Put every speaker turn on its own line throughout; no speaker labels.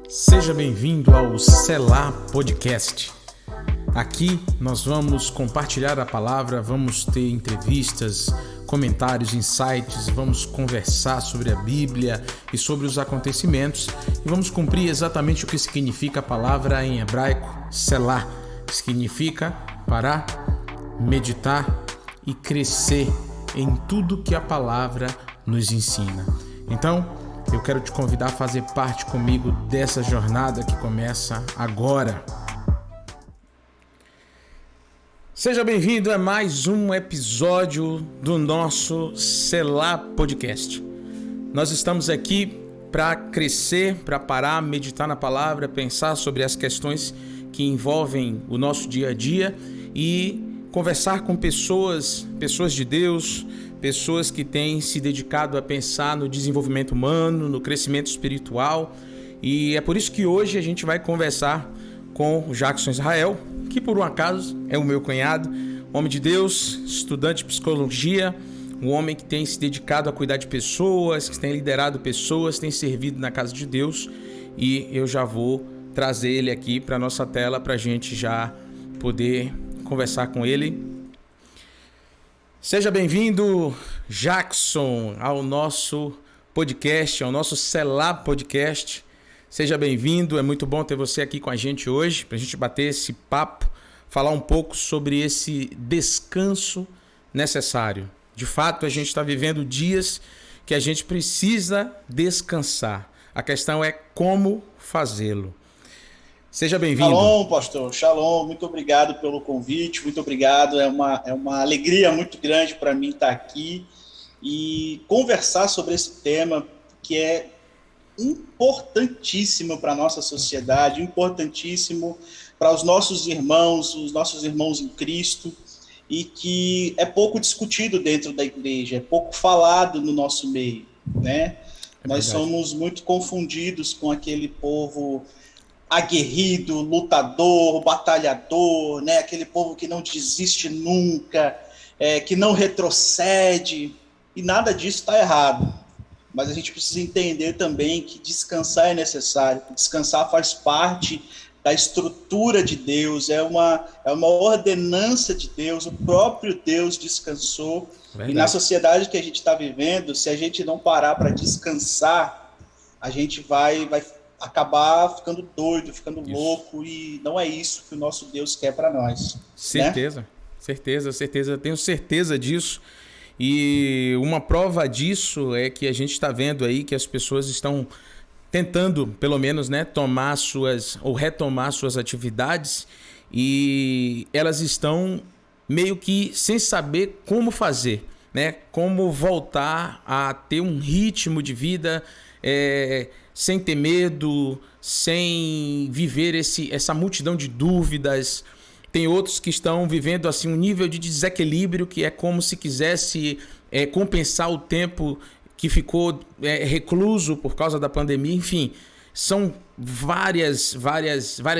Seja bem-vindo ao Selah Podcast. Aqui nós vamos compartilhar a palavra, vamos ter entrevistas, comentários, insights, vamos conversar sobre a Bíblia e sobre os acontecimentos e vamos cumprir exatamente o que significa a palavra em hebraico, Selah. Significa parar, meditar e crescer em tudo que a palavra nos ensina. Então, eu quero te convidar a fazer parte comigo dessa jornada que começa agora. Seja bem-vindo a mais um episódio do nosso Selah Podcast. Nós estamos aqui para crescer, para parar, meditar na palavra, pensar sobre as questões que envolvem o nosso dia a dia e conversar com pessoas de Deus, pessoas que têm se dedicado a pensar no desenvolvimento humano, no crescimento espiritual. E é por isso que hoje a gente vai conversar com o Jackson Israel, que por um acaso é o meu cunhado, homem de Deus, estudante de psicologia, um homem que tem se dedicado a cuidar de pessoas, que tem liderado pessoas, tem servido na casa de Deus. E eu já vou trazer ele aqui para a nossa tela para a gente já poder conversar com ele. Seja bem-vindo, Jackson, ao nosso podcast, ao nosso Selah Podcast. Seja bem-vindo, é muito bom ter você aqui com a gente hoje, para a gente bater esse papo, falar um pouco sobre esse descanso necessário. De fato, a gente está vivendo dias que a gente precisa descansar. A questão é como fazê-lo. Seja bem-vindo.
Shalom, pastor. Shalom. Muito obrigado pelo convite. Muito obrigado. É uma alegria muito grande para mim estar aqui e conversar sobre esse tema que é importantíssimo para a nossa sociedade, importantíssimo para os nossos irmãos em Cristo, e que é pouco discutido dentro da igreja, é pouco falado no nosso meio, né? Nós somos muito confundidos com aquele povo aguerrido, lutador, batalhador, né? Aquele povo que não desiste nunca, que não retrocede, e nada disso está errado. Mas a gente precisa entender também que descansar é necessário, descansar faz parte da estrutura de Deus, é uma ordenança de Deus, o próprio Deus descansou. Verdade. E na sociedade que a gente está vivendo, se a gente não parar para descansar, a gente vai acabar ficando doido, ficando louco, e não é isso que o nosso Deus quer para nós.
Certeza, né? certeza, tenho certeza disso. E uma prova disso é que a gente está vendo aí que as pessoas estão tentando, pelo menos, né, retomar suas atividades, e elas estão meio que sem saber como fazer, né? Como voltar a ter um ritmo de vida sem ter medo, sem viver essa multidão de dúvidas. Tem outros que estão vivendo assim um nível de desequilíbrio que é como se quisesse compensar o tempo que ficou recluso por causa da pandemia. Enfim, são várias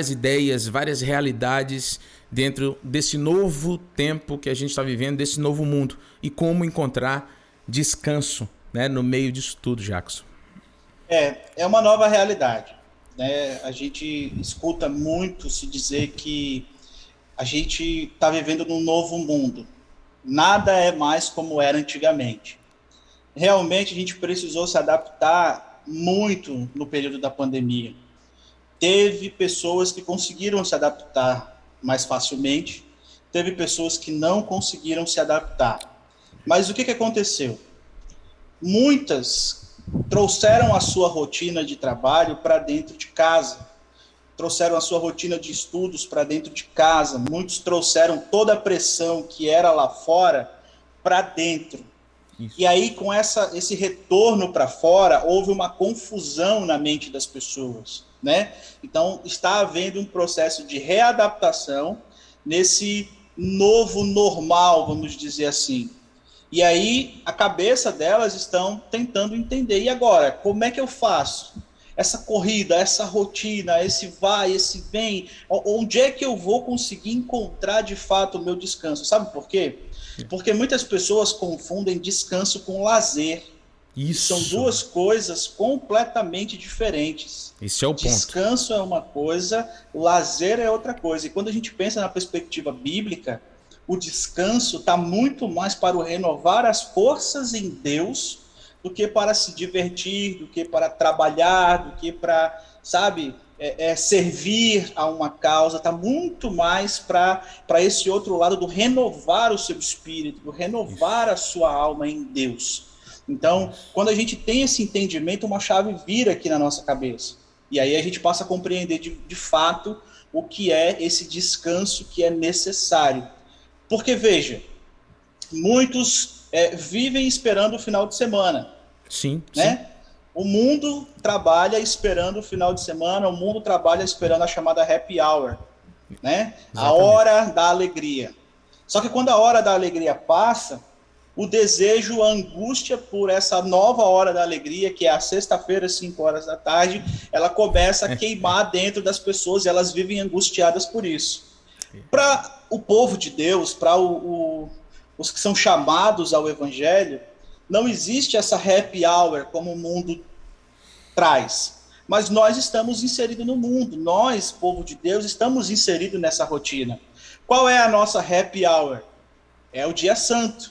ideias, várias realidades dentro desse novo tempo que a gente está vivendo, desse novo mundo. E como encontrar descanso, né, no meio disso tudo, Jackson?
É uma nova realidade, né? A gente escuta muito se dizer que a gente está vivendo num novo mundo. Nada é mais como era antigamente. Realmente a gente precisou se adaptar muito no período da pandemia. Teve pessoas que conseguiram se adaptar mais facilmente, teve pessoas que não conseguiram se adaptar. Mas o que aconteceu? Muitas trouxeram a sua rotina de trabalho para dentro de casa, trouxeram a sua rotina de estudos para dentro de casa, muitos trouxeram toda a pressão que era lá fora para dentro. Isso. E aí, com esse retorno para fora, houve uma confusão na mente das pessoas, né? Então, está havendo um processo de readaptação nesse novo normal, vamos dizer assim. E aí, a cabeça delas estão tentando entender. E agora, como é que eu faço? Essa corrida, essa rotina, esse vai, esse vem, onde é que eu vou conseguir encontrar de fato o meu descanso? Sabe por quê? Porque muitas pessoas confundem descanso com lazer.
Isso.
São duas coisas completamente diferentes.
Esse é o ponto.
Descanso é uma coisa, lazer é outra coisa. E quando a gente pensa na perspectiva bíblica, o descanso está muito mais para o renovar as forças em Deus do que para se divertir, do que para trabalhar, do que para, sabe, servir a uma causa. Está muito mais para esse outro lado do renovar o seu espírito, do renovar a sua alma em Deus. Então, quando a gente tem esse entendimento, uma chave vira aqui na nossa cabeça. E aí a gente passa a compreender de fato o que é esse descanso que é necessário. Porque, veja, muitos vivem esperando o final de semana.
Sim,
né?
sim.
O mundo trabalha esperando o final de semana, o mundo trabalha esperando a chamada happy hour, né? A hora da alegria. Só que quando a hora da alegria passa, o desejo, a angústia por essa nova hora da alegria, que é a sexta-feira, 5 horas da tarde, ela começa a queimar dentro das pessoas e elas vivem angustiadas por isso. Para o povo de Deus, para os que são chamados ao evangelho, não existe essa happy hour como o mundo traz. Mas nós estamos inseridos no mundo. Nós, povo de Deus, estamos inseridos nessa rotina. Qual é a nossa happy hour? É o dia santo.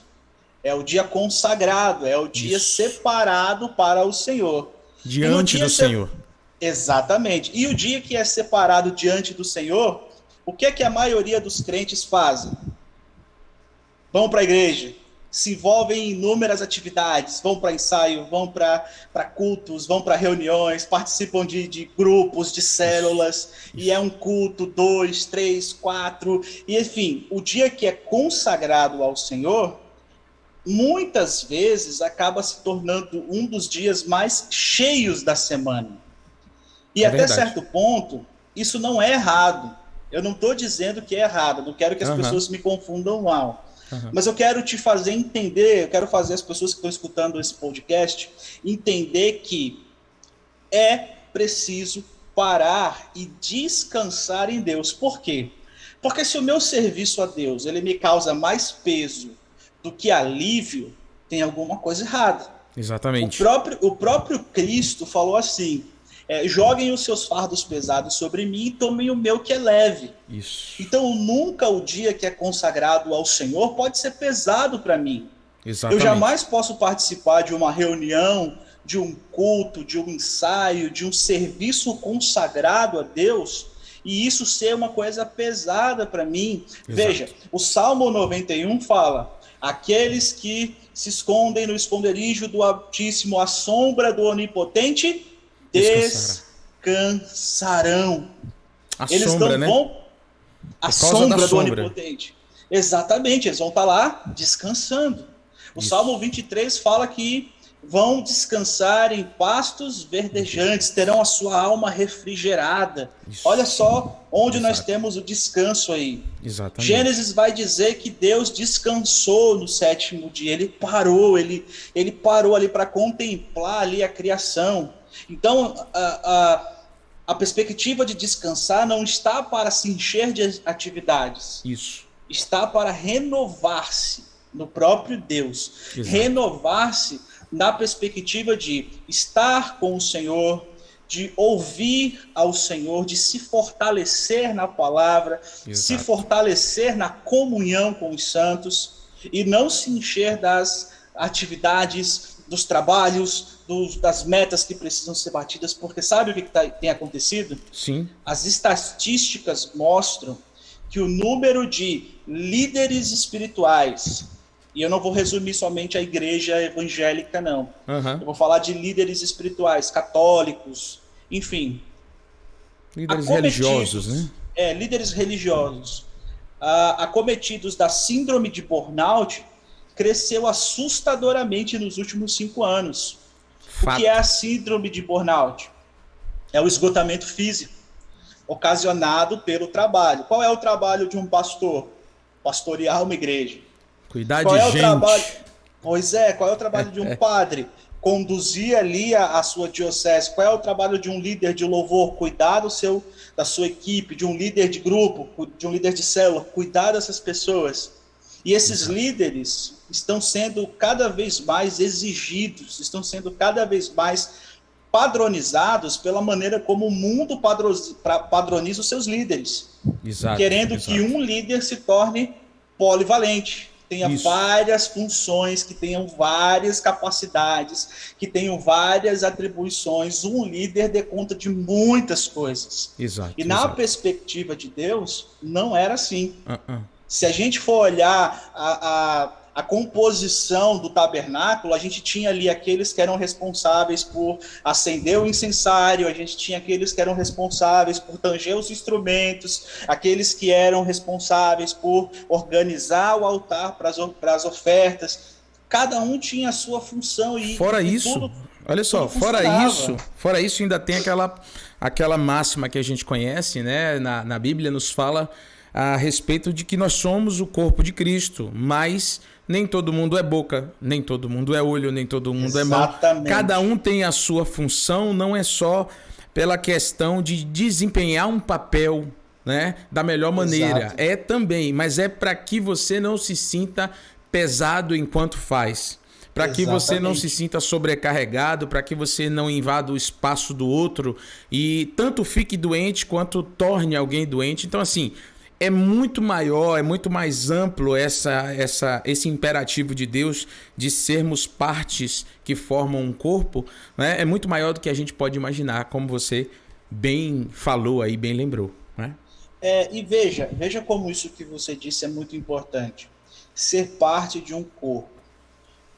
É o dia consagrado. É o dia separado para o Senhor.
Diante do Senhor.
Exatamente. E o dia que é separado diante do Senhor, o que é que a maioria dos crentes fazem? Vão para a igreja, se envolvem em inúmeras atividades, vão para ensaio, vão para cultos, vão para reuniões, participam de grupos, de células, e é um culto, 2, 3, 4, e enfim, o dia que é consagrado ao Senhor, muitas vezes acaba se tornando um dos dias mais cheios da semana. E até certo ponto, isso não é errado. Eu não estou dizendo que é errado, não quero que as pessoas me confundam mal. Mas eu quero te fazer entender, eu quero fazer as pessoas que estão escutando esse podcast entender que é preciso parar e descansar em Deus. Por quê? Porque se o meu serviço a Deus ele me causa mais peso do que alívio, tem alguma coisa errada.
Exatamente.
O próprio Cristo falou assim: joguem os seus fardos pesados sobre mim e tomem o meu que é leve.
Isso.
Então, nunca o dia que é consagrado ao Senhor pode ser pesado para mim.
Exatamente.
Eu jamais posso participar de uma reunião, de um culto, de um ensaio, de um serviço consagrado a Deus e isso ser uma coisa pesada para mim. Exato. Veja, o Salmo 91 fala: aqueles que se escondem no esconderijo do Altíssimo, à sombra do Onipotente, descansarão.
Eles sombra, não vão...
A sombra do Onipotente. Exatamente, eles vão estar lá descansando. O Salmo 23 fala que vão descansar em pastos verdejantes, terão a sua alma refrigerada. Isso. Olha só onde nós temos o descanso aí.
Exatamente.
Gênesis vai dizer que Deus descansou no 7º dia. Ele parou ali para contemplar ali a criação. Então, a perspectiva de descansar não está para se encher de atividades.
Isso.
Está para renovar-se no próprio Deus.
Exato.
Renovar-se na perspectiva de estar com o Senhor, de ouvir ao Senhor, de se fortalecer na palavra, exato, se fortalecer na comunhão com os santos e não se encher das atividades, dos trabalhos, das metas que precisam ser batidas, porque sabe o que tem acontecido?
Sim.
As estatísticas mostram que o número de líderes espirituais, e eu não vou resumir somente a igreja evangélica, não. Eu vou falar de líderes espirituais, católicos, enfim.
Líderes religiosos, né?
Líderes religiosos. Acometidos da síndrome de burnout, cresceu assustadoramente nos últimos 5 anos. Fato. O que é a síndrome de burnout? É o esgotamento físico, ocasionado pelo trabalho. Qual é o trabalho de um pastor? Pastorear uma igreja.
Cuidar de gente.
Qual é o trabalho de um padre? Conduzir ali a sua diocese. Qual é o trabalho de um líder de louvor? Cuidar da sua equipe, de um líder de grupo, de um líder de célula. Cuidar dessas pessoas. E esses líderes estão sendo cada vez mais exigidos, estão sendo cada vez mais padronizados pela maneira como o mundo padroniza os seus líderes.
Exato,
querendo que um líder se torne polivalente, tenha várias funções, que tenham várias capacidades, que tenham várias atribuições. Um líder dê conta de muitas coisas. E na perspectiva de Deus, não era assim. Se a gente for olhar a composição do tabernáculo, a gente tinha ali aqueles que eram responsáveis por acender o incensário, a gente tinha aqueles que eram responsáveis por tanger os instrumentos, aqueles que eram responsáveis por organizar o altar para as ofertas. Cada um tinha a sua função. E
fora isso, olha só, fora isso ainda tem aquela máxima que a gente conhece, né? Na Bíblia nos fala a respeito de que nós somos o corpo de Cristo, mas nem todo mundo é boca, nem todo mundo é olho, nem todo mundo é mão. Cada um tem a sua função, não é só pela questão de desempenhar um papel, né, da melhor maneira. É também, mas é para que você não se sinta pesado enquanto faz. Para que você não se sinta sobrecarregado, para que você não invada o espaço do outro e tanto fique doente quanto torne alguém doente. Então, assim, é muito maior, é muito mais amplo esse imperativo de Deus de sermos partes que formam um corpo, né? É muito maior do que a gente pode imaginar, como você bem falou aí, bem lembrou, né?
E veja como isso que você disse é muito importante. Ser parte de um corpo.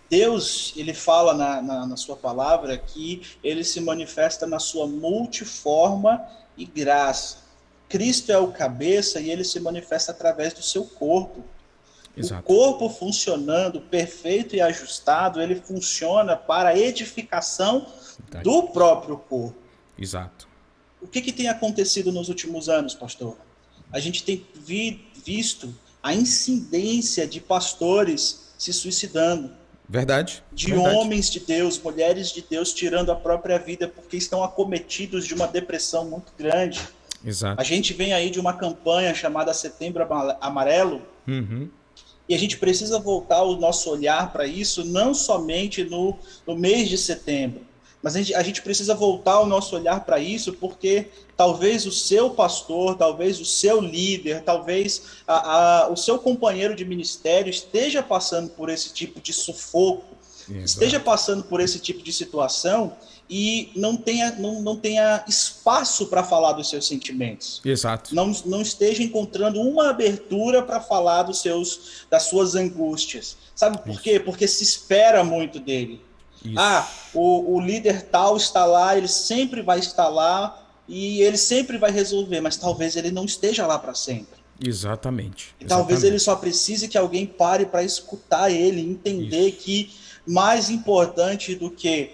Deus, ele fala na sua palavra que ele se manifesta na sua multiforma e graça. Cristo é o cabeça e ele se manifesta através do seu corpo. O corpo funcionando perfeito e ajustado, ele funciona para a edificação do próprio corpo. O que tem acontecido nos últimos anos, pastor? A gente tem visto a incidência de pastores se suicidando. De homens de Deus, mulheres de Deus tirando a própria vida porque estão acometidos de uma depressão muito grande. A gente vem aí de uma campanha chamada Setembro Amarelo, e a gente precisa voltar o nosso olhar para isso, não somente no mês de setembro, mas a gente precisa voltar o nosso olhar para isso porque talvez o seu pastor, talvez o seu líder, talvez o seu companheiro de ministério esteja passando por esse tipo de sufoco, esteja passando por esse tipo de situação e não tenha espaço para falar dos seus sentimentos. Não esteja encontrando uma abertura para falar das suas angústias. Sabe por quê? Porque se espera muito dele. O líder tal está lá, ele sempre vai estar lá e ele sempre vai resolver, mas talvez ele não esteja lá para sempre. E talvez ele só precise que alguém pare para escutar ele, entender que mais importante do que...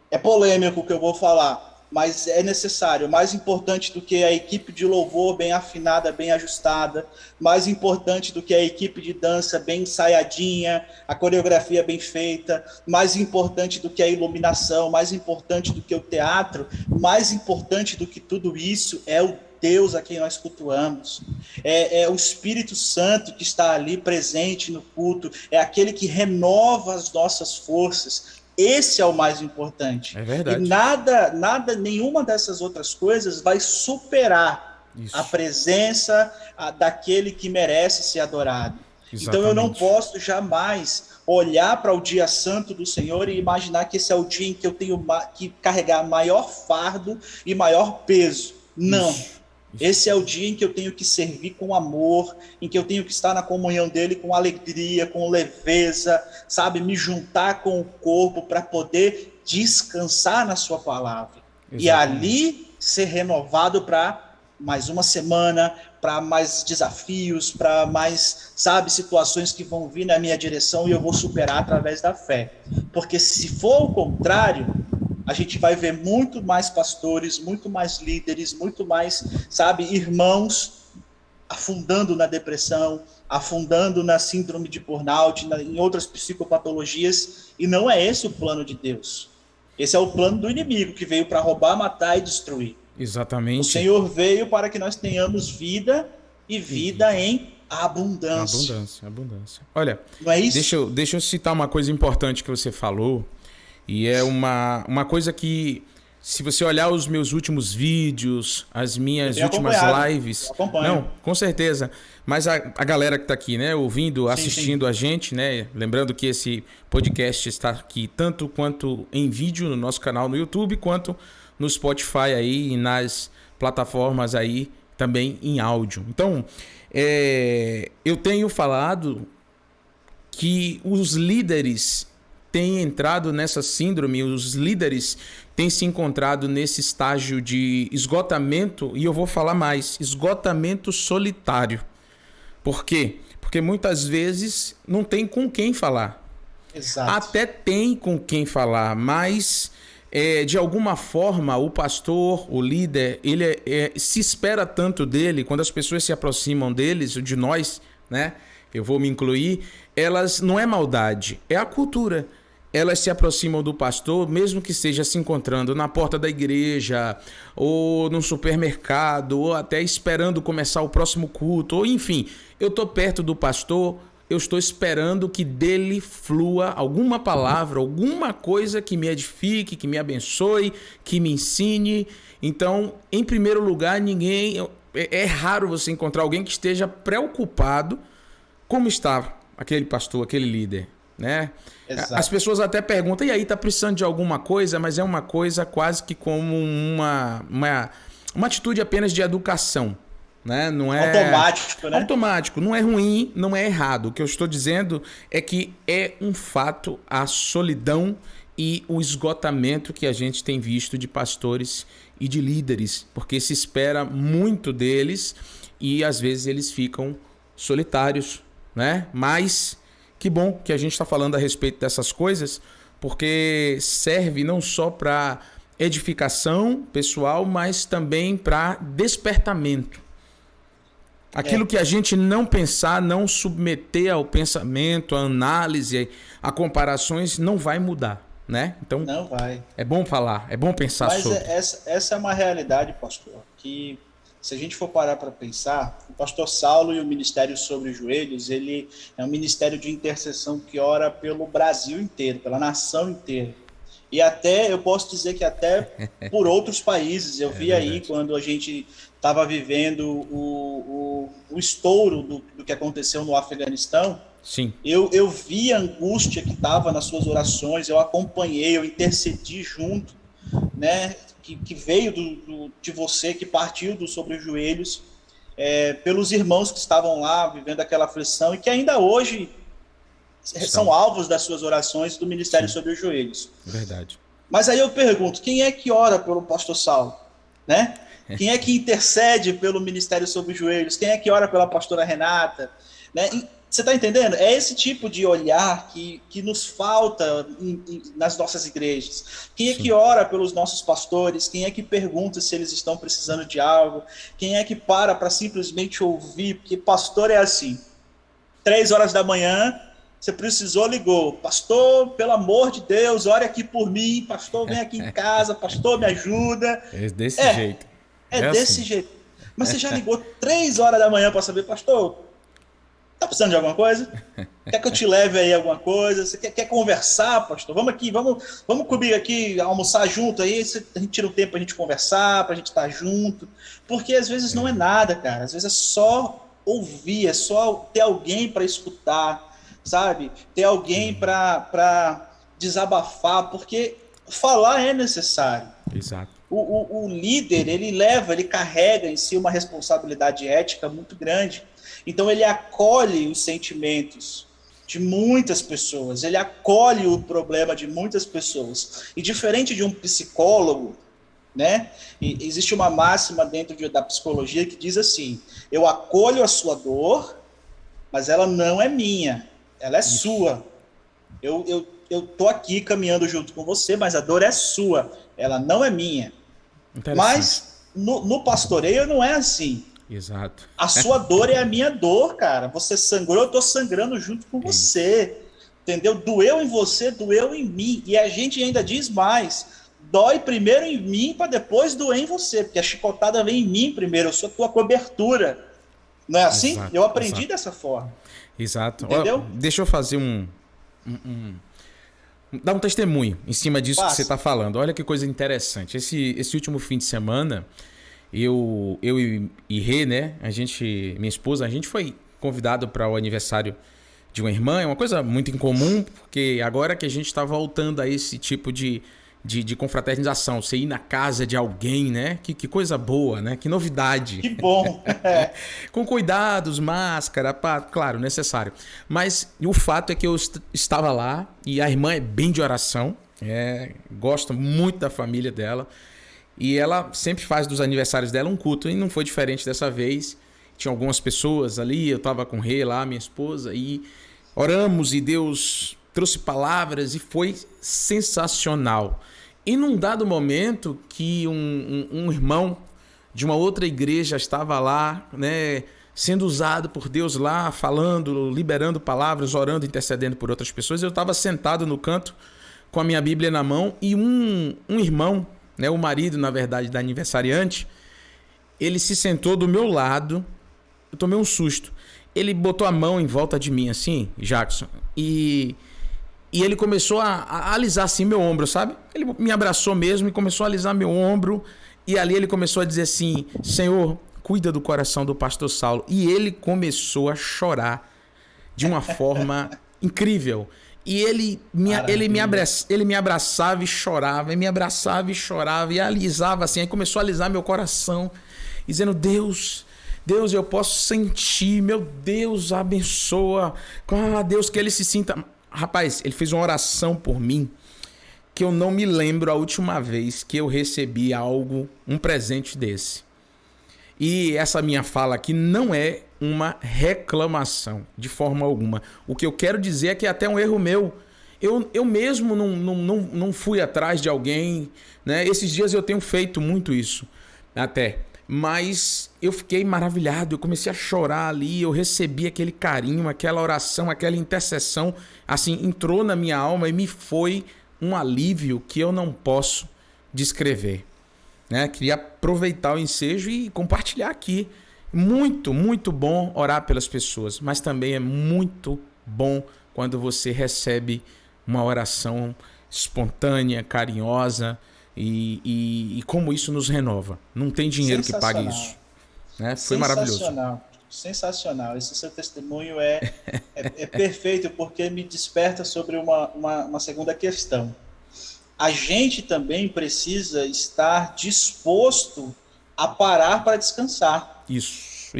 É polêmico o que eu vou falar, mas é necessário. Mais importante do que a equipe de louvor bem afinada, bem ajustada, mais importante do que a equipe de dança bem ensaiadinha, a coreografia bem feita, mais importante do que a iluminação, mais importante do que o teatro, mais importante do que tudo isso é o Deus a quem nós cultuamos, é o Espírito Santo que está ali presente no culto, é aquele que renova as nossas forças. Esse é o mais importante. E nenhuma dessas outras coisas vai superar a presença daquele que merece ser adorado. Então eu não posso jamais olhar para o dia santo do Senhor e imaginar que esse é o dia em que eu tenho que carregar maior fardo e maior peso. Não. Esse é o dia em que eu tenho que servir com amor, em que eu tenho que estar na comunhão dele com alegria, com leveza, sabe? Me juntar com o corpo para poder descansar na sua palavra. E ali ser renovado para mais uma semana, para mais desafios, para mais, sabe, situações que vão vir na minha direção e eu vou superar através da fé. Porque se for o contrário, a gente vai ver muito mais pastores, muito mais líderes, muito mais, sabe, irmãos afundando na depressão, afundando na síndrome de burnout, em outras psicopatologias, e não é esse o plano de Deus. Esse é o plano do inimigo, que veio para roubar, matar e destruir. O Senhor veio para que nós tenhamos vida e vida em A abundância.
Abundância, abundância. Olha,
Não é isso?
deixa eu citar uma coisa importante que você falou, e é uma coisa que, se você olhar os meus últimos vídeos, as
Eu
minhas
tenho
últimas
acompanhado.
lives,
Eu acompanho.
não, com certeza, mas a galera que está aqui, né, ouvindo,
Sim, sim.
assistindo a gente, né, lembrando que esse podcast está aqui tanto quanto em vídeo no nosso canal no YouTube, quanto no Spotify aí e nas plataformas aí também em áudio. Então, eu tenho falado que os líderes têm entrado nessa síndrome, os líderes têm se encontrado nesse estágio de esgotamento, e eu vou falar mais, esgotamento solitário. Por quê? Porque muitas vezes não tem com quem falar.
Exato.
Até tem com quem falar, mas de alguma forma o pastor, o líder, ele se espera tanto dele, quando as pessoas se aproximam deles, de nós, né? Eu vou me incluir, elas não é maldade, é a cultura. Elas se aproximam do pastor, mesmo que esteja se encontrando na porta da igreja, ou no supermercado, ou até esperando começar o próximo culto, ou enfim, eu estou perto do pastor, eu estou esperando que dele flua alguma palavra, alguma coisa que me edifique, que me abençoe, que me ensine. Então, em primeiro lugar, é raro você encontrar alguém que esteja preocupado como está aquele pastor, aquele líder, né? As
Exato.
pessoas até perguntam, e aí, tá precisando de alguma coisa? Mas é uma coisa quase que como uma atitude apenas de educação, né? Não é
Automático, né?
automático, não é ruim, não é errado. O que eu estou dizendo é que é um fato a solidão e o esgotamento que a gente tem visto de pastores e de líderes, porque se espera muito deles e às vezes eles ficam solitários, né? Mas que bom que a gente está falando a respeito dessas coisas, porque serve não só para edificação pessoal, mas também para despertamento. Aquilo que a gente não pensar, não submeter ao pensamento, à análise, a comparações, não vai mudar, né? Então,
Não vai.
é bom falar, é bom pensar
Mas
sobre.
essa é uma realidade, pastor, que se a gente for parar para pensar, o pastor Saulo e o Ministério Sobre os Joelhos, ele é um ministério de intercessão que ora pelo Brasil inteiro, pela nação inteira. E até, eu posso dizer que até por outros países. Eu vi aí
Verdade.
quando a gente estava vivendo o estouro do que aconteceu no Afeganistão,
Sim,
eu vi a angústia que estava nas suas orações, eu acompanhei, eu intercedi junto, né, que veio de você, que partiu do Sobre os Joelhos, pelos irmãos que estavam lá vivendo aquela aflição e que ainda hoje são
estão.
alvos das suas orações do Ministério
Sim,
Sobre os Joelhos.
verdade.
Mas aí eu pergunto, quem é que ora pelo pastor Saulo? Né? Quem é que intercede pelo Ministério Sobre os Joelhos? Quem é que ora pela pastora Renata? Né? Você está entendendo? É esse tipo de olhar que nos falta nas nossas igrejas. Quem é que
Sim,
ora pelos nossos pastores? Quem é que pergunta se eles estão precisando de algo? Quem é que para simplesmente ouvir? Porque pastor é assim. 3 horas da manhã, você precisou, ligou. Pastor, pelo amor de Deus, ore aqui por mim. Pastor, vem aqui em casa. Pastor, me ajuda.
é desse
É,
jeito.
é
É
desse
assim.
jeito. Mas você já ligou 3 horas da manhã para saber, pastor, tá precisando de alguma coisa? Quer que eu te leve aí alguma coisa? Você quer conversar, pastor? Vamos aqui, vamos comigo aqui, almoçar junto aí, a gente tira um tempo pra gente conversar, pra gente estar junto. Porque às vezes não é nada, cara. Às vezes é só ouvir, é só ter alguém para escutar, sabe? Ter alguém para desabafar, porque falar é necessário.
Exato.
O líder, ele carrega em si uma responsabilidade ética muito grande. Então ele acolhe os sentimentos de muitas pessoas, ele acolhe o problema de muitas pessoas. E diferente de um psicólogo, né, existe uma máxima dentro da psicologia que diz assim: eu acolho a sua dor, mas ela não é minha, ela é sua. Eu tô aqui caminhando junto com você, mas a dor é sua, ela não é minha. Mas no pastoreio não é assim.
Exato.
A sua dor é a minha dor, cara. Você sangrou, eu tô sangrando junto com você. Entendeu? Doeu em você, doeu em mim. E a gente ainda diz mais: dói primeiro em mim para depois doer em você, porque a chicotada vem em mim primeiro, eu sou a tua cobertura. Não é assim?
Exato,
Eu aprendi
exato.
dessa forma.
Exato.
Entendeu?
Ó, deixa eu fazer dar um testemunho em cima disso que você
Faça.
está falando. Olha que coisa interessante. Esse último fim de semana, eu e Rê, né? Minha esposa, a gente foi convidado para o aniversário de uma irmã. É uma coisa muito incomum, porque agora que a gente está voltando a esse tipo de confraternização, você ir na casa de alguém, né? Que coisa boa, né? Que novidade.
Que bom.
Com cuidados, máscara, claro, necessário. Mas o fato é que eu estava lá e a irmã é bem de oração, gosta muito da família dela e ela sempre faz dos aniversários dela um culto e não foi diferente dessa vez. Tinha algumas pessoas ali, eu estava com o Rê lá, minha esposa, e oramos e Deus trouxe palavras e foi sensacional. E num dado momento que um irmão de uma outra igreja estava lá, né, sendo usado por Deus lá, falando, liberando palavras, orando, intercedendo por outras pessoas. Eu estava sentado no canto com a minha Bíblia na mão e um irmão, né, o marido, na verdade, da aniversariante, ele se sentou do meu lado. Eu tomei um susto. Ele botou a mão em volta de mim assim, Jackson, e ele começou a alisar assim meu ombro, sabe? Ele me abraçou mesmo e começou a alisar meu ombro. E ali ele começou a dizer assim: Senhor, cuida do coração do pastor Saulo. E ele começou a chorar de uma forma incrível. E ele me abraçava e chorava, e me abraçava e chorava, e alisava assim. Aí começou a alisar meu coração, dizendo: Deus, eu posso sentir, meu Deus, abençoa. Deus, que ele se sinta... Rapaz, ele fez uma oração por mim que eu não me lembro a última vez que eu recebi algo, um presente desse. E essa minha fala aqui não é uma reclamação, de forma alguma. O que eu quero dizer é que é até um erro meu. Eu mesmo não fui atrás de alguém, né? Esses dias eu tenho feito muito isso, até. Mas eu fiquei maravilhado, eu comecei a chorar ali, eu recebi aquele carinho, aquela oração, aquela intercessão, assim, entrou na minha alma e me foi um alívio que eu não posso descrever, né? Queria aproveitar o ensejo e compartilhar aqui. Muito, muito bom orar pelas pessoas, mas também é muito bom quando você recebe uma oração espontânea, carinhosa, e como isso nos renova. Não tem dinheiro que pague isso, né? Foi maravilhoso.
Sensacional. Esse seu testemunho é perfeito, porque me desperta sobre uma segunda questão. A gente também precisa estar disposto a parar para descansar.
Isso.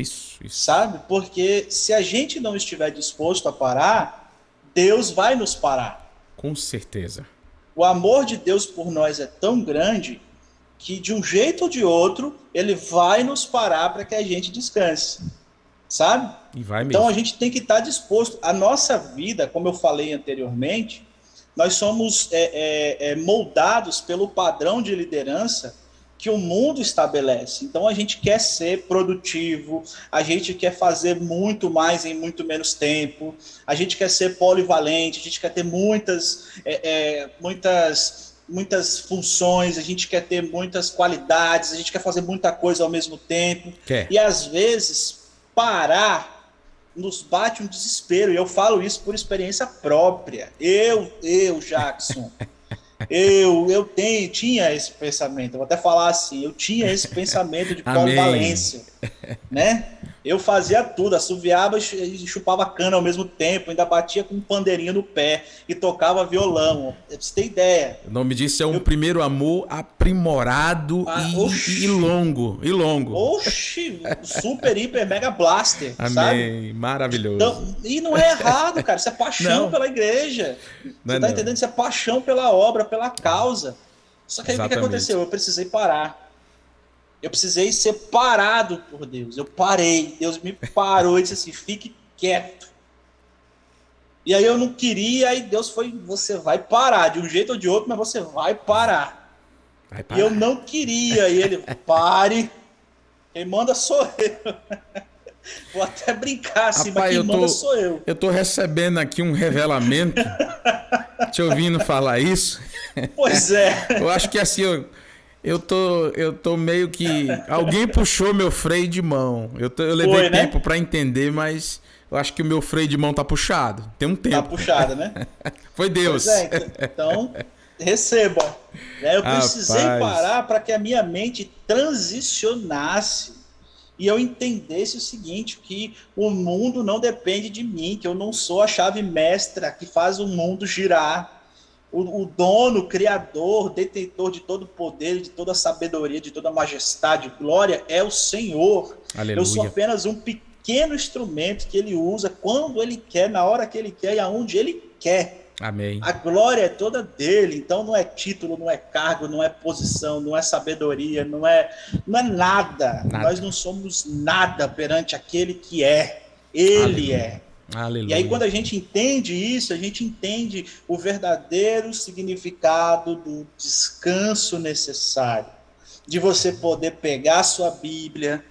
Sabe? Porque se a gente não estiver disposto a parar, Deus vai nos parar.
Com certeza.
O amor de Deus por nós é tão grande que, de um jeito ou de outro, ele vai nos parar para que a gente descanse. Sabe?
E vai mesmo.
Então a gente tem que estar disposto. A nossa vida, como eu falei anteriormente, nós somos moldados pelo padrão de liderança que o mundo estabelece. Então a gente quer ser produtivo, a gente quer fazer muito mais em muito menos tempo, a gente quer ser polivalente, a gente quer ter muitas funções, a gente quer ter muitas qualidades, a gente quer fazer muita coisa ao mesmo tempo. E às vezes parar nos bate um desespero, e eu falo isso por experiência própria. Eu Jackson, eu tinha esse pensamento, eu vou até falar assim, eu tinha esse pensamento de polivalência, né? Eu fazia tudo, assoviava e chupava cana ao mesmo tempo, ainda batia com um pandeirinho no pé e tocava violão. Pra você ter ideia.
O nome disso é um primeiro amor aprimorado e longo.
Oxi, super, hiper, mega blaster,
amém,
sabe?
Maravilhoso.
Então, e não é errado, cara, isso é paixão pela igreja. Você tá entendendo? Isso é paixão pela obra, pela causa. Só que aí o que aconteceu? Eu precisei parar. Eu precisei ser parado por Deus. Eu parei. Deus me parou e disse assim, fique quieto. E aí eu não queria, aí Deus foi, você vai parar, de um jeito ou de outro, mas você vai parar. E eu não queria, e ele, pare. Quem manda sou eu. Vou até brincar assim, mas quem manda sou eu.
Eu tô recebendo aqui um revelamento, te ouvindo falar isso.
Pois é.
Eu acho que assim... Eu tô meio que... Alguém puxou meu freio de mão. Eu levei tempo pra entender, mas eu acho que o meu freio de mão tá puxado. Tem um tempo.
Tá puxado, né?
Foi Deus.
Pois é, então receba. Eu precisei parar para que a minha mente transicionasse e eu entendesse o seguinte, que o mundo não depende de mim, que eu não sou a chave mestra que faz o mundo girar. O dono, criador, detentor de todo o poder, de toda a sabedoria, de toda a majestade, glória, é o Senhor.
Aleluia.
Eu sou apenas um pequeno instrumento que ele usa quando ele quer, na hora que ele quer e aonde ele quer.
Amém.
A glória é toda dele, então não é título, não é cargo, não é posição, não é sabedoria, não é nada. Nós não somos nada perante aquele que é. Ele é.
Aleluia.
E aí quando a gente entende isso, a gente entende o verdadeiro significado do descanso necessário. De você poder pegar a sua Bíblia,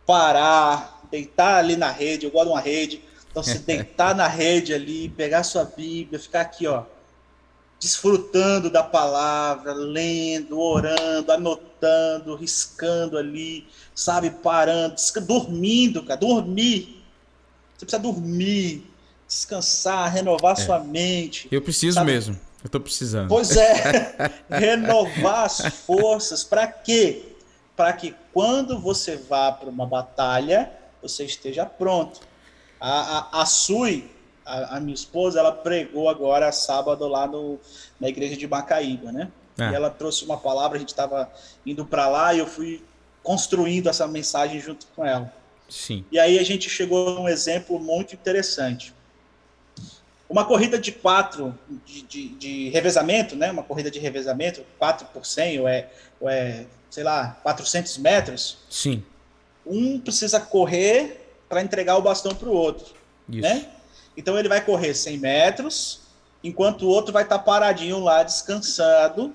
parar, deitar ali na rede, eu gosto de uma rede, então se deitar na rede ali, pegar a sua Bíblia, ficar aqui, ó, desfrutando da palavra, lendo, orando, anotando, riscando ali, sabe, parando, dormindo, cara, dormir. Você precisa dormir, descansar, renovar sua mente.
Eu preciso, sabe? Mesmo, eu tô precisando.
Pois é, renovar as forças, para quê? Para que quando você vá para uma batalha, você esteja pronto. A Sui, a minha esposa, ela pregou agora sábado lá na igreja de Macaíba, né? E ela trouxe uma palavra, a gente estava indo para lá e eu fui construindo essa mensagem junto com ela.
Sim.
E aí a gente chegou a um exemplo muito interessante. Uma corrida de 4 de revezamento, né? Uma corrida de revezamento, 4 por 100, ou é, sei lá, 400 metros.
Sim.
Um precisa correr para entregar o bastão para o outro. Isso. Né? Então ele vai correr 100 metros, enquanto o outro vai estar paradinho lá, descansado,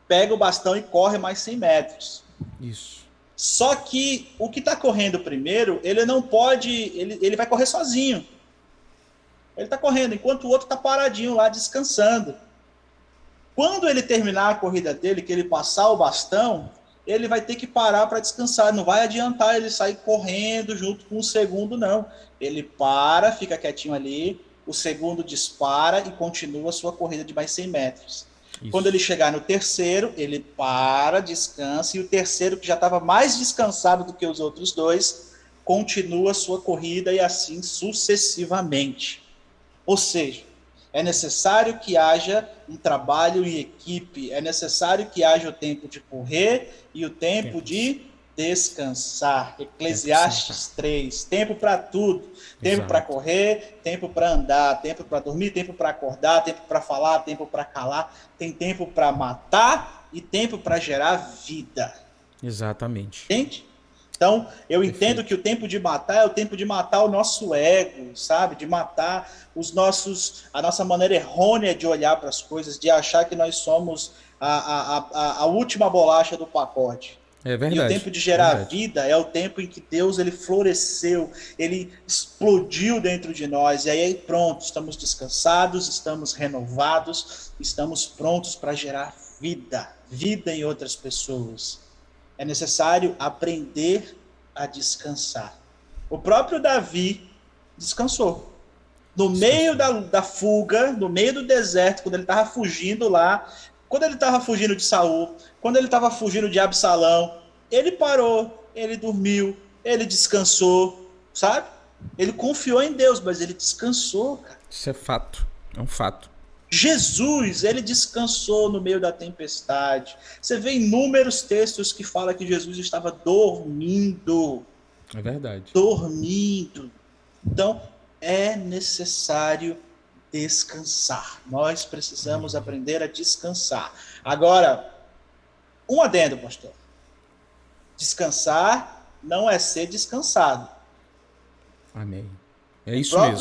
pega o bastão e corre mais 100 metros.
Isso.
Só que o que está correndo primeiro, ele não pode, ele vai correr sozinho. Ele está correndo, enquanto o outro está paradinho lá, descansando. Quando ele terminar a corrida dele, que ele passar o bastão, ele vai ter que parar para descansar. Não vai adiantar ele sair correndo junto com o segundo, não. Ele para, fica quietinho ali, o segundo dispara e continua a sua corrida de mais 100 metros. Isso. Quando ele chegar no terceiro, ele para, descansa, e o terceiro, que já estava mais descansado do que os outros dois, continua a sua corrida e assim sucessivamente. Ou seja, é necessário que haja um trabalho em equipe, é necessário que haja o tempo de correr e o tempo de descansar. Eclesiastes 3, tempo para tudo. Tempo para correr, tempo para andar, tempo para dormir, tempo para acordar, tempo para falar, tempo para calar. Tem tempo para matar e tempo para gerar vida.
Exatamente.
Entende? Então, eu entendo que o tempo de matar é o tempo de matar o nosso ego, sabe? De matar a nossa maneira errônea de olhar para as coisas, de achar que nós somos a última bolacha do pacote.
É verdade.
E o tempo de gerar vida é o tempo em que Deus ele floresceu, ele explodiu dentro de nós. E aí pronto, estamos descansados, estamos renovados, estamos prontos para gerar vida em outras pessoas. É necessário aprender a descansar. O próprio Davi descansou. No meio da fuga, no meio do deserto, quando ele estava fugindo lá, quando ele estava fugindo de Saul, quando ele estava fugindo de Absalão, ele parou, ele dormiu, ele descansou, sabe? Ele confiou em Deus, mas ele descansou, cara.
Isso é fato, é um fato.
Jesus, ele descansou no meio da tempestade. Você vê inúmeros textos que falam que Jesus estava dormindo.
É verdade.
Dormindo. Então, é necessário descansar. Nós precisamos aprender a descansar. Agora, um adendo, pastor. Descansar não é ser descansado.
Amém. É isso mesmo.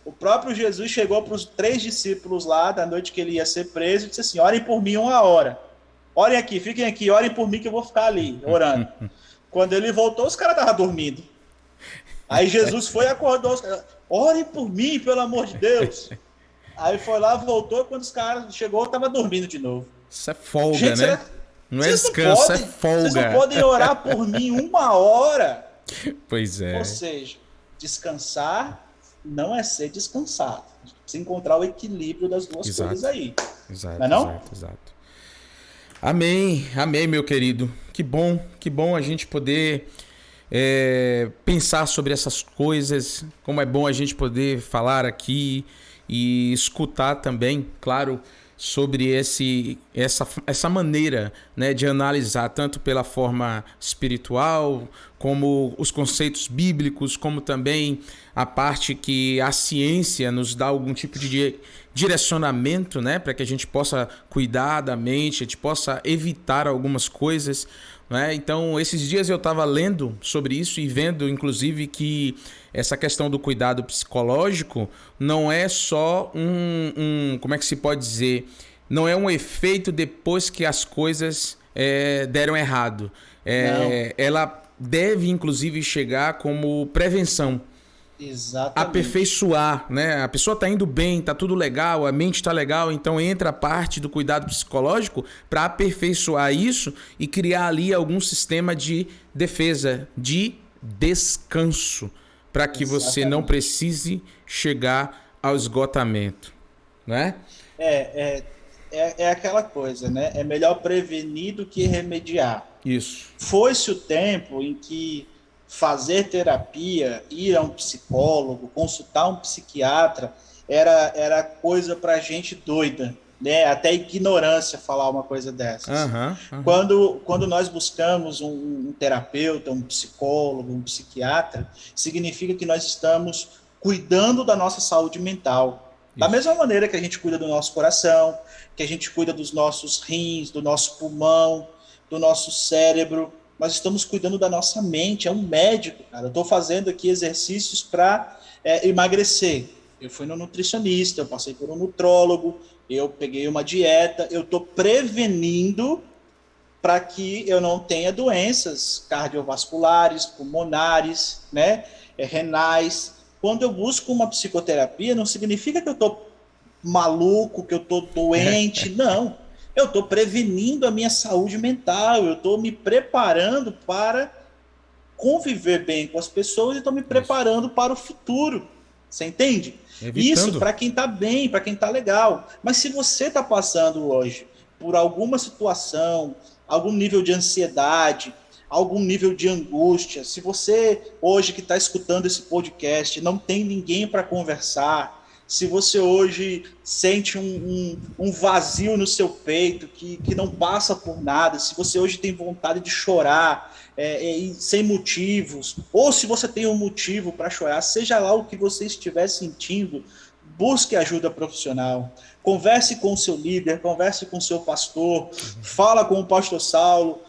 O próprio Jesus chegou para os 3 discípulos lá, da noite que ele ia ser preso, e disse assim, orem por mim 1 hora. Orem aqui, fiquem aqui, orem por mim que eu vou ficar ali, orando. Quando ele voltou, os caras estavam dormindo. Aí Jesus foi e acordou os caras. Orem por mim, pelo amor de Deus. Aí foi lá, voltou, quando os caras chegou, estava dormindo de novo.
Isso é folga,
gente,
né? Não é descanso, é folga.
Vocês não podem orar por mim 1 hora.
Pois é.
Ou seja, descansar não é ser descansado. A gente precisa encontrar o equilíbrio das duas coisas aí.
Exato,
não é não?
Exato. Amém, meu querido. Que bom a gente poder pensar sobre essas coisas, como é bom a gente poder falar aqui e escutar também, claro, sobre essa maneira, né, de analisar tanto pela forma espiritual, como os conceitos bíblicos, como também a parte que a ciência nos dá algum tipo de direcionamento, né, para que a gente possa cuidar da mente, a gente possa evitar algumas coisas, né? Então, esses dias eu estava lendo sobre isso e vendo, inclusive, que essa questão do cuidado psicológico não é só como é que se pode dizer? Não é um efeito depois que as coisas deram errado. Ela deve, inclusive, chegar como prevenção.
Exatamente.
Aperfeiçoar, né? A pessoa está indo bem, está tudo legal, a mente está legal, então entra a parte do cuidado psicológico para aperfeiçoar isso e criar ali algum sistema de defesa, de descanso, para que você não precise chegar ao esgotamento, né?
É aquela coisa, né? É melhor prevenir do que remediar.
Isso.
Foi-se o tempo em que fazer terapia, ir a um psicólogo, consultar um psiquiatra, era coisa para gente doida, né? Até ignorância falar uma coisa dessas. Quando nós buscamos um terapeuta, um psicólogo, um psiquiatra, significa que nós estamos cuidando da nossa saúde mental. Da mesma maneira que a gente cuida do nosso coração, que a gente cuida dos nossos rins, do nosso pulmão, do nosso cérebro, nós estamos cuidando da nossa mente. É um médico, cara. Eu estou fazendo aqui exercícios para emagrecer. Eu fui no nutricionista, eu passei por um nutrólogo, eu peguei uma dieta, eu estou prevenindo para que eu não tenha doenças cardiovasculares, pulmonares, né, renais. Quando eu busco uma psicoterapia, não significa que eu estou maluco, que eu estou doente, não. Eu estou prevenindo a minha saúde mental, eu estou me preparando para conviver bem com as pessoas e estou me preparando para o futuro. Você entende?
Evitando.
Isso para quem está bem, para quem está legal. Mas se você está passando hoje por alguma situação, algum nível de ansiedade, algum nível de angústia, se você hoje que está escutando esse podcast não tem ninguém para conversar, se você hoje sente um vazio no seu peito, que não passa por nada, se você hoje tem vontade de chorar sem motivos, ou se você tem um motivo para chorar, seja lá o que você estiver sentindo, busque ajuda profissional. Converse com o seu líder, converse com o seu pastor, fala com o pastor Saulo,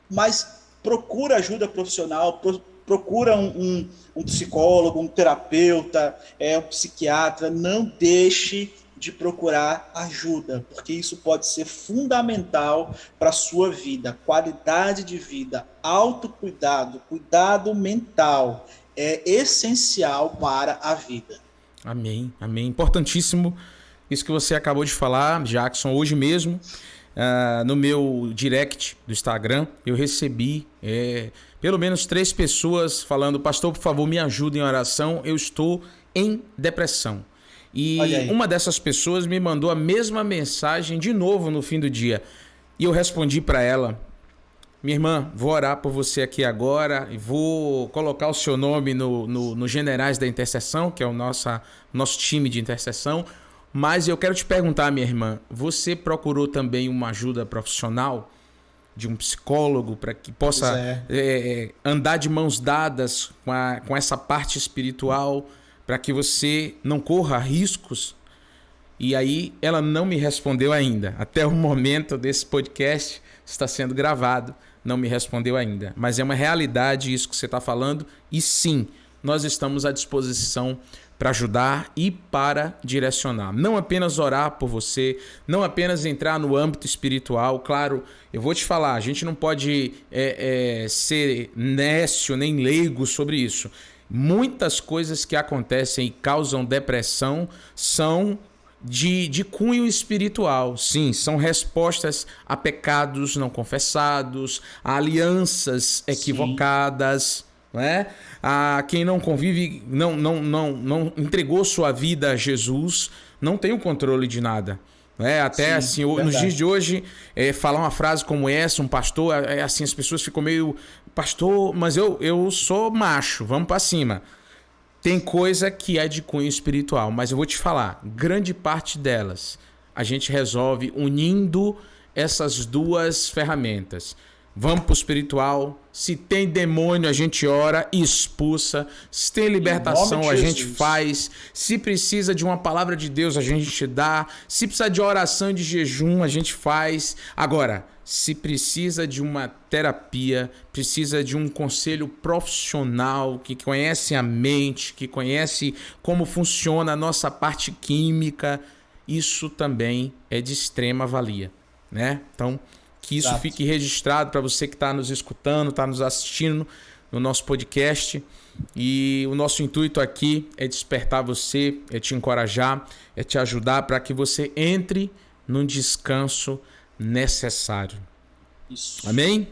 mas procura ajuda profissional, procura um psicólogo, um terapeuta, um psiquiatra. Não deixe de procurar ajuda, porque isso pode ser fundamental para a sua vida. Qualidade de vida, autocuidado, cuidado mental é essencial para a vida.
Amém, amém. Importantíssimo isso que você acabou de falar, Jackson. Hoje mesmo, no meu direct do Instagram, eu recebi pelo menos 3 pessoas falando: pastor, por favor, me ajude em oração, eu estou em depressão. E uma dessas pessoas me mandou a mesma mensagem de novo no fim do dia. E eu respondi para ela: minha irmã, vou orar por você aqui agora e vou colocar o seu nome no Generais da Intercessão, que é o nosso time de intercessão. Mas eu quero te perguntar, minha irmã, você procurou também uma ajuda profissional de um psicólogo para que possa andar de mãos dadas com essa parte espiritual, para que você não corra riscos? E aí ela não me respondeu ainda. Até o momento desse podcast está sendo gravado, não me respondeu ainda. Mas é uma realidade isso que você está falando. E sim, nós estamos à disposição para ajudar e para direcionar. Não apenas orar por você, não apenas entrar no âmbito espiritual. Claro, eu vou te falar, a gente não pode ser nécio nem leigo sobre isso. Muitas coisas que acontecem e causam depressão são de cunho espiritual. Sim, são respostas a pecados não confessados, a alianças equivocadas, né? A quem não convive, não entregou sua vida a Jesus, não tem o controle de nada. Até assim, nos dias de hoje, falar uma frase como essa, um pastor, assim, as pessoas ficam meio, pastor, mas eu sou macho, vamos para cima. Tem coisa que é de cunho espiritual, mas eu vou te falar, grande parte delas a gente resolve unindo essas duas ferramentas. Vamos para o espiritual, se tem demônio a gente ora e expulsa, se tem libertação a gente faz, se precisa de uma palavra de Deus a gente dá, se precisa de oração e de jejum a gente faz. Agora, se precisa de uma terapia, precisa de um conselho profissional que conhece a mente, que conhece como funciona a nossa parte química, isso também é de extrema valia, né? Então, que isso fique registrado para você que está nos escutando, está nos assistindo no nosso podcast. E o nosso intuito aqui é despertar você, é te encorajar, é te ajudar para que você entre num descanso necessário.
Isso.
Amém?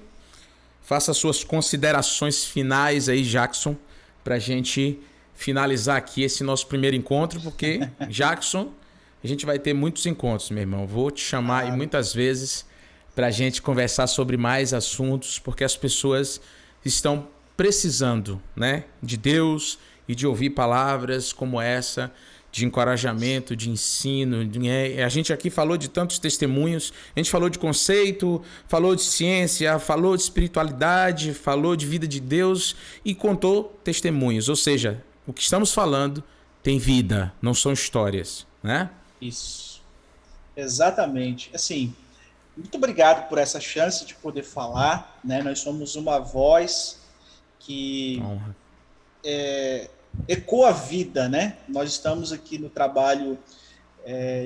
Faça suas considerações finais aí, Jackson, para a gente finalizar aqui esse nosso primeiro encontro, porque, Jackson, a gente vai ter muitos encontros, meu irmão. Vou te chamar aí muitas vezes para a gente conversar sobre mais assuntos, porque as pessoas estão precisando, né, de Deus e de ouvir palavras como essa, de encorajamento, de ensino. A gente aqui falou de tantos testemunhos, a gente falou de conceito, falou de ciência, falou de espiritualidade, falou de vida de Deus e contou testemunhos. Ou seja, o que estamos falando tem vida, não são histórias, né?
Isso. Exatamente. Assim, muito obrigado por essa chance de poder falar, né? Nós somos uma voz que ecoa a vida, né? Nós estamos aqui no trabalho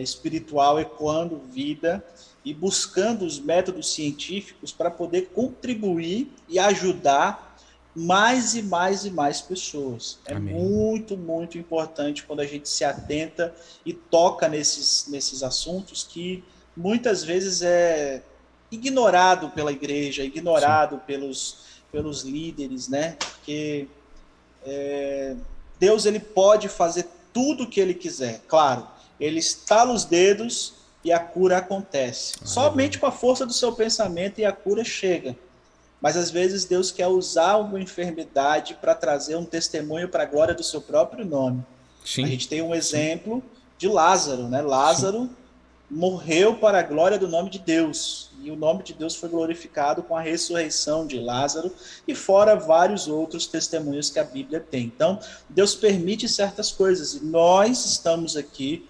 espiritual ecoando vida e buscando os métodos científicos para poder contribuir e ajudar mais e mais e mais pessoas.
Amém.
Muito, muito importante quando a gente se atenta e toca nesses assuntos que muitas vezes é ignorado pela igreja, ignorado pelos líderes, né? Porque Deus, ele pode fazer tudo o que ele quiser. Claro, ele estala os dedos e a cura acontece. Somente com a força do seu pensamento e a cura chega. Mas às vezes Deus quer usar uma enfermidade para trazer um testemunho para a glória do seu próprio nome.
Sim.
A gente tem um exemplo de Lázaro, né? Lázaro morreu para a glória do nome de Deus. E o nome de Deus foi glorificado com a ressurreição de Lázaro e fora vários outros testemunhos que a Bíblia tem. Então, Deus permite certas coisas. E nós estamos aqui,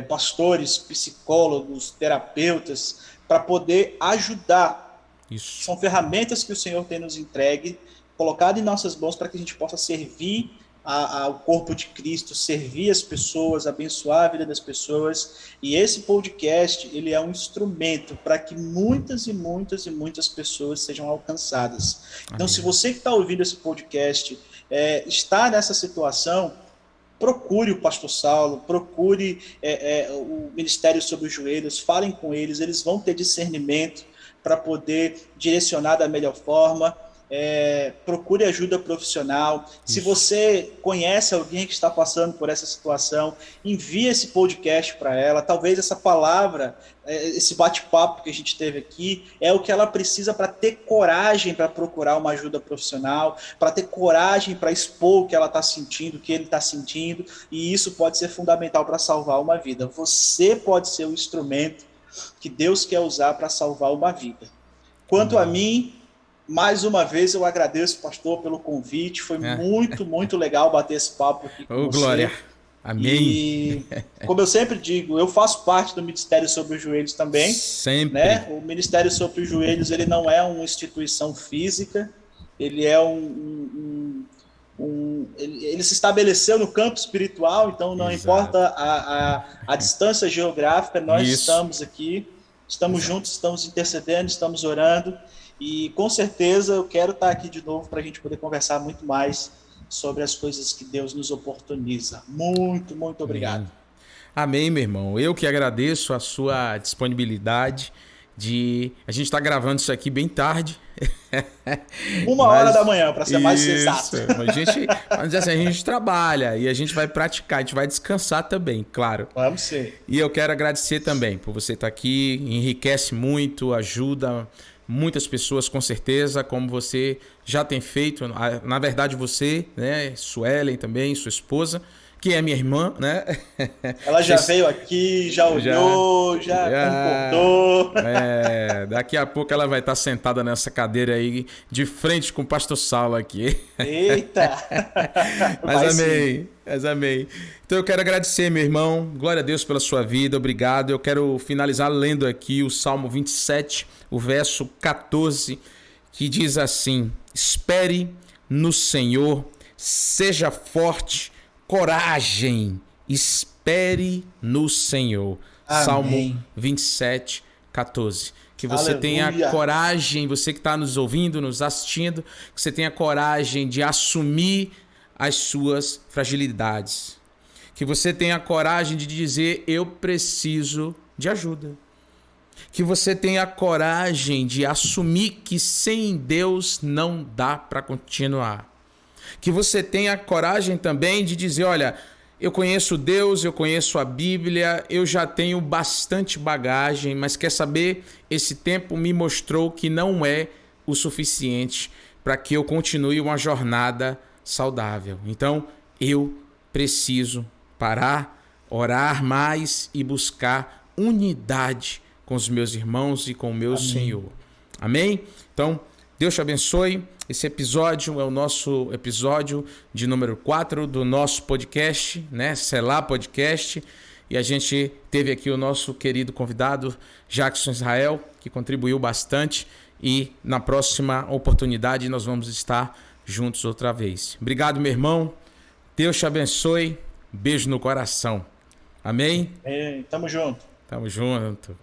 pastores, psicólogos, terapeutas, para poder ajudar.
Isso.
São ferramentas que o Senhor tem nos entregue, colocado em nossas mãos para que a gente possa servir ao corpo de Cristo, servir as pessoas, abençoar a vida das pessoas. E esse podcast, ele é um instrumento para que muitas e muitas e muitas pessoas sejam alcançadas. Então, se você que está ouvindo esse podcast está nessa situação, procure o pastor Saulo, procure o Ministério Sobre os Joelhos, falem com eles, eles vão ter discernimento para poder direcionar da melhor forma. Procure ajuda profissional. Se você conhece alguém que está passando por essa situação, envie esse podcast para ela. Talvez essa palavra, esse bate-papo que a gente teve aqui, é o que ela precisa para ter coragem para procurar uma ajuda profissional, para ter coragem para expor o que ela está sentindo, o que ele está sentindo, e isso pode ser fundamental para salvar uma vida. Você pode ser o instrumento que Deus quer usar para salvar uma vida. Quanto a mim, mais uma vez eu agradeço, pastor, pelo convite. Foi muito, muito legal bater esse papo aqui com você.
Glória. Amém.
E, como eu sempre digo, eu faço parte do Ministério Sobre os Joelhos também.
Sempre.
Né? O Ministério Sobre os Joelhos, ele não é uma instituição física, ele é ele se estabeleceu no campo espiritual, então não importa a distância geográfica, nós estamos aqui, estamos juntos, estamos intercedendo, estamos orando. E com certeza eu quero estar aqui de novo para a gente poder conversar muito mais sobre as coisas que Deus nos oportuniza. Muito, muito obrigado.
Amém, meu irmão. Eu que agradeço a sua disponibilidade a gente está gravando isso aqui bem tarde.
1h da manhã, para ser mais exato.
Mas vamos dizer assim, a gente trabalha e a gente vai praticar, a gente vai descansar também, claro.
Vamos ser.
E eu quero agradecer também por você estar aqui, enriquece muito, ajuda muitas pessoas com certeza, como você já tem feito. Na verdade você, né, Suelen também, sua esposa, que é minha irmã, né?
Ela já veio aqui, já olhou, já concordou.
Daqui a pouco ela vai estar sentada nessa cadeira aí, de frente com o pastor Saulo aqui.
Eita!
Mas amém. Então eu quero agradecer, meu irmão. Glória a Deus pela sua vida, obrigado. Eu quero finalizar lendo aqui o Salmo 27, o verso 14, que diz assim: espere no Senhor, seja forte, coragem, espere no Senhor.
Amém.
Salmo 27, 14. Que você
Aleluia.
tenha coragem, você que está nos ouvindo, nos assistindo, que você tenha coragem de assumir as suas fragilidades. Que você tenha coragem de dizer: eu preciso de ajuda. Que você tenha coragem de assumir que sem Deus não dá para continuar. Que você tenha coragem também de dizer: olha, eu conheço Deus, eu conheço a Bíblia, eu já tenho bastante bagagem, mas quer saber? Esse tempo me mostrou que não é o suficiente para que eu continue uma jornada saudável. Então, eu preciso parar, orar mais e buscar unidade com os meus irmãos e com o meu Senhor. Amém? Então, Deus te abençoe. Esse episódio é o nosso episódio de número 4 do nosso podcast, né? Selah Podcast. E a gente teve aqui o nosso querido convidado, Jackson Israel, que contribuiu bastante. E na próxima oportunidade nós vamos estar juntos outra vez. Obrigado, meu irmão. Deus te abençoe. Beijo no coração. Amém?
Tamo junto.
Tamo junto.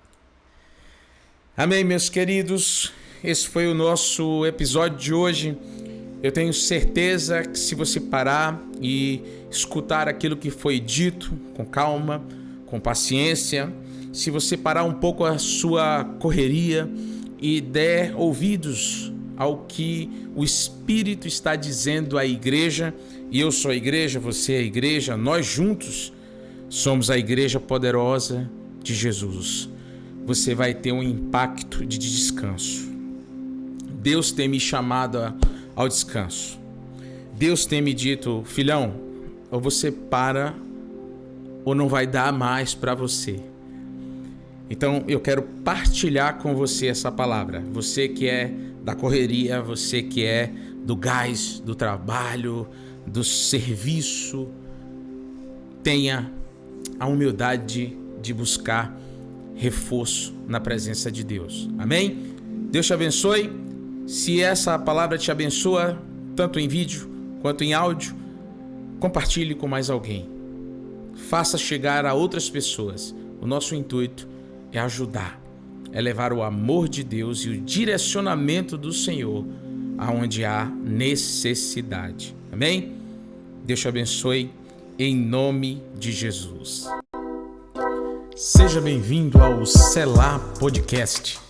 Amém, meus queridos. Esse foi o nosso episódio de hoje. Eu tenho certeza que se você parar e escutar aquilo que foi dito com calma, com paciência, se você parar um pouco a sua correria e der ouvidos ao que o Espírito está dizendo à igreja, e eu sou a igreja, você é a igreja, nós juntos somos a igreja poderosa de Jesus, você vai ter um impacto de descanso. Deus tem me chamado ao descanso. Deus tem me dito: filhão, ou você para ou não vai dar mais para você. Então eu quero partilhar com você essa palavra. Você que é da correria, você que é do gás, do trabalho, do serviço, tenha a humildade de buscar reforço na presença de Deus. Amém? Deus te abençoe. Se essa palavra te abençoa, tanto em vídeo quanto em áudio, compartilhe com mais alguém. Faça chegar a outras pessoas. O nosso intuito é ajudar, é levar o amor de Deus e o direcionamento do Senhor aonde há necessidade. Amém? Deus te abençoe em nome de Jesus. Seja bem-vindo ao Selah Podcast.